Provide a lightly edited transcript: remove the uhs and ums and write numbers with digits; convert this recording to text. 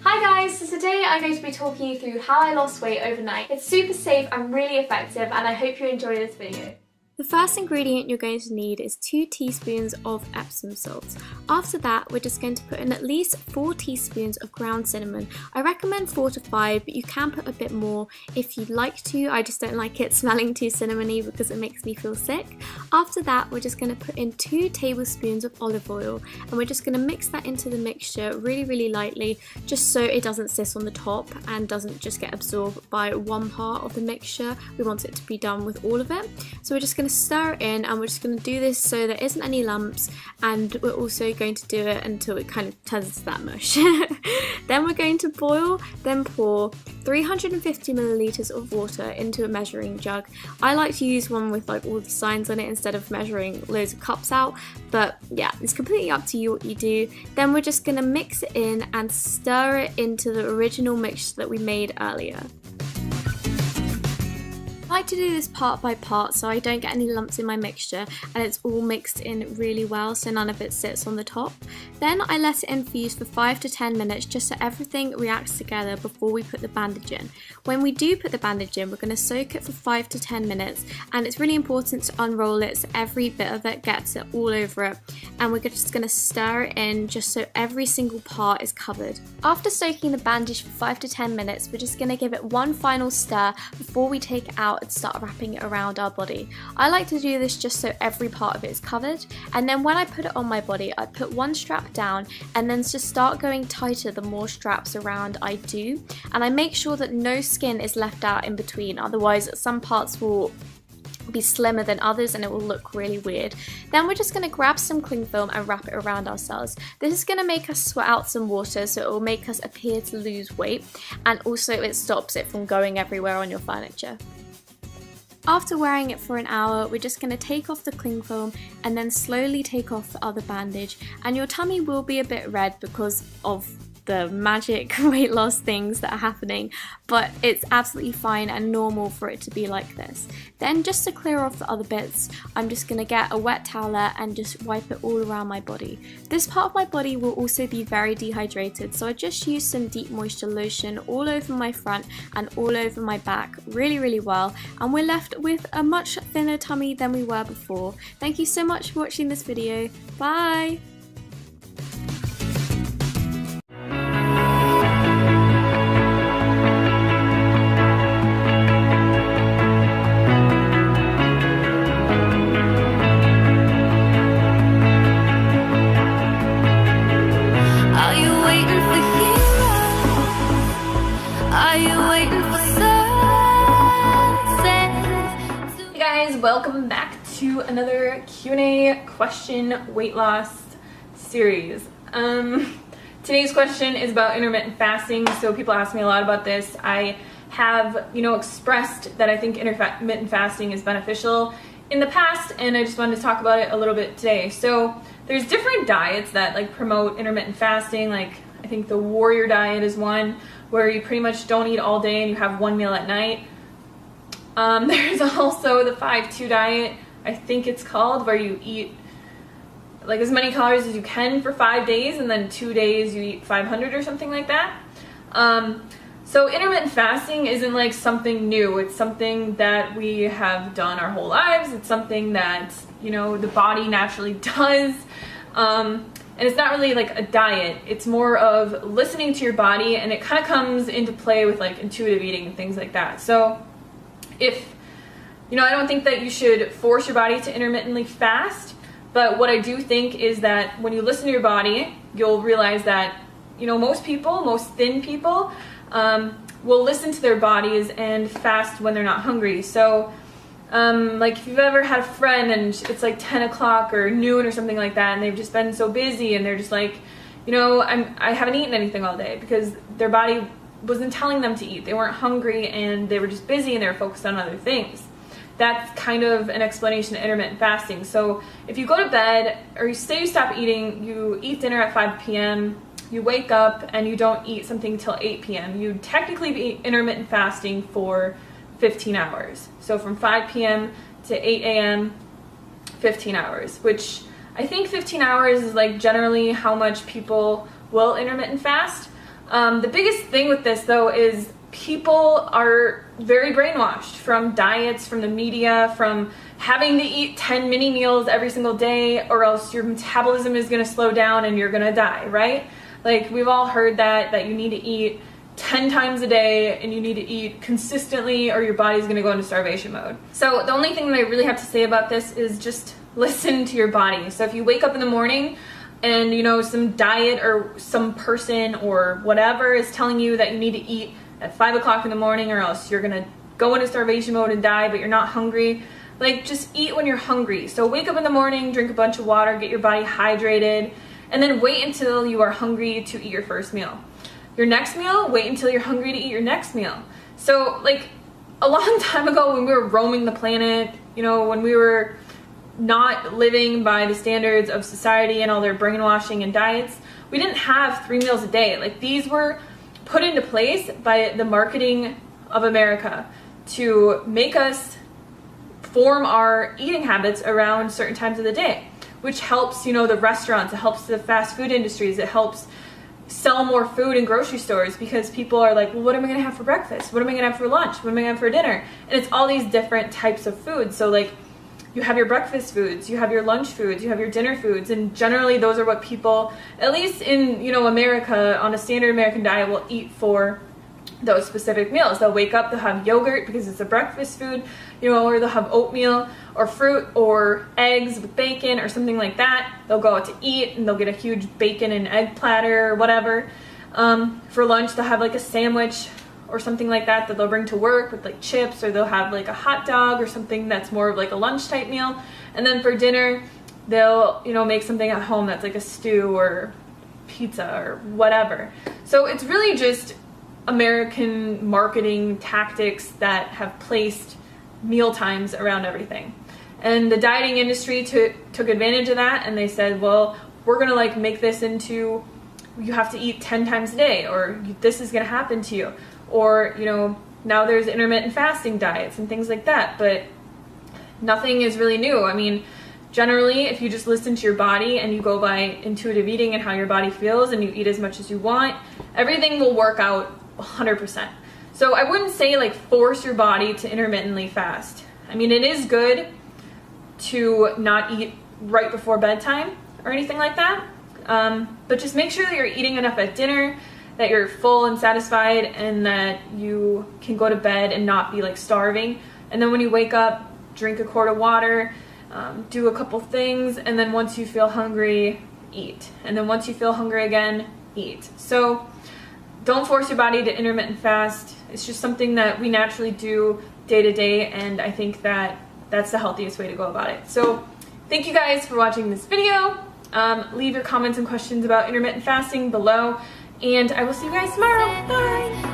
Hi guys, so today I'm going to be talking you through how I lost weight overnight. It's super safe and really effective, and I hope you enjoy this video. The first ingredient you're going to need is 2 teaspoons of Epsom salt. After that, we're just going to put in at least 4 teaspoons of ground cinnamon. I recommend 4 to 5, but you can put a bit more if you'd like to. I just don't like it smelling too cinnamony because it makes me feel sick. After that, we're just going to put in 2 tablespoons of olive oil, and we're just going to mix that into the mixture really lightly, just so it doesn't sit on the top and doesn't just get absorbed by one part of the mixture. We want it to be done with all of it. So we're just going to stir it in, and we're just going to do this so there isn't any lumps, and we're also going to do it until it kind of turns into that mush. Then we're going to boil, then pour 350 milliliters of water into a measuring jug. I like to use one with like all the signs on it instead of measuring loads of cups out, but yeah, it's completely up to you what you do. Then we're just going to mix it in and stir it into the original mixture that we made earlier. I like to do this part by part so I don't get any lumps in my mixture and it's all mixed in really well so none of it sits on the top. Then I let it infuse for 5 to 10 minutes just so everything reacts together before we put the bandage in. When we do put the bandage in, we're going to soak it for 5 to 10 minutes, and it's really important to unroll it so every bit of it gets it all over it, and we're just going to stir it in just so every single part is covered. After soaking the bandage for 5 to 10 minutes, we're just going to give it one final stir before we take it out and start wrapping it around our body. I like to do this just so every part of it is covered, and then when I put it on my body, I put one strap down and then just start going tighter the more straps around I do, and I make sure that no skin is left out in between, otherwise some parts will be slimmer than others and it will look really weird. Then we're just going to grab some cling film and wrap it around ourselves. This is going to make us sweat out some water, so it will make us appear to lose weight, and also it stops it from going everywhere on your furniture. After wearing it for an hour, we're just going to take off the cling film and then slowly take off the other bandage, and your tummy will be a bit red because of the magic weight loss things that are happening, but it's absolutely fine and normal for it to be like this. Then just to clear off the other bits, I'm just going to get a wet towel and just wipe it all around my body. This part of my body will also be very dehydrated, so I just use some deep moisture lotion all over my front and all over my back really well, and we're left with a much thinner tummy than we were before. Thank you so much for watching this video. Bye! Welcome back to another Q&A question weight loss series. Today's question is about intermittent fasting, so people ask me a lot about this. I have, expressed that I think intermittent fasting is beneficial in the past, and I just wanted to talk about it a little bit today. So there's different diets that promote intermittent fasting. I think the warrior diet is one where you pretty much don't eat all day and you have one meal at night. There's also the 5-2 diet, I think it's called, where you eat as many calories as you can for 5 days, and then 2 days you eat 500 or something like that. So intermittent fasting isn't something new. It's something that we have done our whole lives. It's something that, the body naturally does. And it's not really a diet. It's more of listening to your body, and it kind of comes into play with intuitive eating and things like that. So if, I don't think that you should force your body to intermittently fast, but what I do think is that when you listen to your body, you'll realize that, most thin people, will listen to their bodies and fast when they're not hungry. So, if you've ever had a friend and it's 10 o'clock or noon or something like that, and they've just been so busy and they're just I haven't eaten anything all day because their body wasn't telling them to eat. They weren't hungry and they were just busy and they were focused on other things. That's kind of an explanation of intermittent fasting. So if you go to bed, or you say you stop eating, you eat dinner at 5 p.m., you wake up and you don't eat something till 8 p.m., you'd technically be intermittent fasting for 15 hours. So from 5 p.m. to 8 a.m., 15 hours, which I think 15 hours is generally how much people will intermittent fast. The biggest thing with this though is people are very brainwashed from diets, from the media, from having to eat 10 mini meals every single day or else your metabolism is going to slow down and you're going to die, right? Like we've all heard that you need to eat 10 times a day and you need to eat consistently or your body's going to go into starvation mode. So the only thing that I really have to say about this is just listen to your body. So if you wake up in the morning and you know some diet or some person or whatever is telling you that you need to eat at 5 o'clock in the morning or else you're gonna go into starvation mode and die, but you're not hungry, like just eat when you're hungry. So wake up in the morning, drink a bunch of water, get your body hydrated, and then wait until you are hungry to eat your first meal. Your next meal, wait until you're hungry to eat your next meal. So like a long time ago when we were roaming the planet, you know, when we were not living by the standards of society and all their brainwashing and diets, we didn't have 3 meals a day. Like these were put into place by the marketing of America to make us form our eating habits around certain times of the day, which helps, you know, the restaurants, it helps the fast food industries, it helps sell more food in grocery stores because people are like, well, what am I gonna have for breakfast? What am I gonna have for lunch? What am I gonna have for dinner? And it's all these different types of foods. So like you have your breakfast foods, you have your lunch foods, you have your dinner foods, and generally those are what people, at least in, you know, America, on a standard American diet, will eat for those specific meals. They'll wake up, they'll have yogurt because it's a breakfast food, you know, or they'll have oatmeal or fruit or eggs with bacon or something like that. They'll go out to eat and they'll get a huge bacon and egg platter or whatever. For lunch, they'll have like a sandwich or something like that they'll bring to work with like chips, or they'll have like a hot dog or something that's more of like a lunch type meal. And then for dinner, they'll, you know, make something at home that's like a stew or pizza or whatever. So it's really just American marketing tactics that have placed meal times around everything. And the dieting industry took advantage of that, and they said, well, we're gonna like make this into, you have to eat 10 times a day, or this is gonna happen to you. Or, you know, now there's intermittent fasting diets and things like that, but nothing is really new. I mean, generally, if you just listen to your body and you go by intuitive eating and how your body feels and you eat as much as you want, everything will work out 100%. So I wouldn't say like force your body to intermittently fast. I mean, it is good to not eat right before bedtime or anything like that, but just make sure that you're eating enough at dinner, that you're full and satisfied, and that you can go to bed and not be like starving. And then when you wake up, drink a quart of water, do a couple things, and then once you feel hungry, eat. And then once you feel hungry again, eat. So don't force your body to intermittent fast. It's just something that we naturally do day to day, and I think that that's the healthiest way to go about it. So thank you guys for watching this video. Leave your comments and questions about intermittent fasting below, and I will see you guys tomorrow. Bye!